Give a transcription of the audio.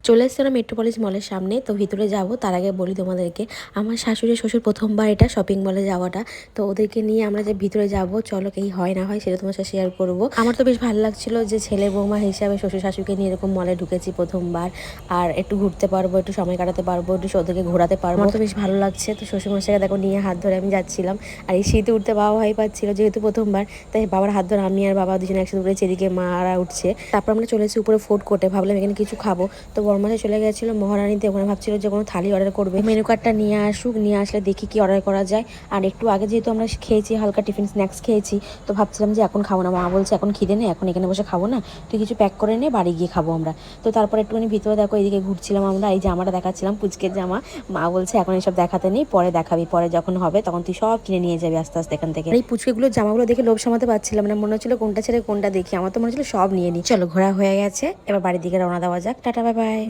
চলে এসেছিলাম মেট্রোপলিস মলের সামনে। তো ভিতরে যাব তার আগে বলি তোমাদেরকে, আমার শাশুড়ি শ্বশুর প্রথমবার এটা শপিং মলে যাওয়াটা। তো ওদেরকে নিয়ে আমরা যে ভিতরে যাব, চলো কি হয় না হয় সেটা তোমার সাথে শেয়ার করবো। আমার তো বেশ ভালো লাগছিল যে ছেলে বৌমা হিসাবে শ্বশুর শাশুড়িকে নিয়ে এরকম মলে ঢুকেছি প্রথমবার। আর একটু ঘুরতে পারবো, একটু সময় কাটাতে পারবো, একটু ওদেরকে ঘোরাতে পারবো। আমার তো বেশ ভালো লাগছে। তো শ্বশুরমশাইকে দেখো নিয়ে হাত ধরে আমি যাচ্ছিলাম। আর এই শীতে উঠতে বাবা ভয় পাচ্ছিল যেহেতু প্রথমবার, তাই বাবার হাত ধরে আমি আর বাবা দুজনে একসাথে উঠেছি, এদিকে মারা উঠছে। তারপর আমরা চলে এসেছি উপরে ফুড কোর্টে, ভাবলাম এখানে কিছু খাবো। তো বড়মাসে চলে গেছিলো মহারানীতে, ওখানে ভাবছিল যে কোনো থালি অর্ডার করবে। মেনু কার্ডটা নিয়ে আসুক, নিয়ে আসলে দেখি কি অর্ডার করা যায়। আর একটু আগে যেহেতু আমরা খেয়েছি, হালকা টিফিন স্ন্যাক্স খেয়েছি, তো ভাবছিলাম যে এখন খাবো না। মা বলছে এখন খিদে নেই, এখন এখানে বসে খাবো না, তুই কিছু প্যাক করে নে, বাড়ি গিয়ে খাবো আমরা। তো তারপর একটুখানি ভিতরে দেখো, এদিকে ঘুরছিলাম আমরা, এই জামাটা দেখাচ্ছিলাম, পুচকের জামা। মা বলছে এখন এইসব দেখাতে নেই, পরে দেখাবি, পরে যখন হবে তখন তুই সব কিনে নিয়ে যাবি আস্তে আস্তে এখান থেকে। এই পুচকেগুলোর জামাগুলো দেখে লোভ সামলাতে পারছিলাম না, মনে হচ্ছিল কোনটা ছেড়ে কোনটা দেখি। আমার তো মনে হচ্ছিল সব নিয়ে নিই। চলো ঘোরা হয়ে গেছে, এবার বাড়ির দিকে রওনা দেওয়া যাক। Tata, bye bye.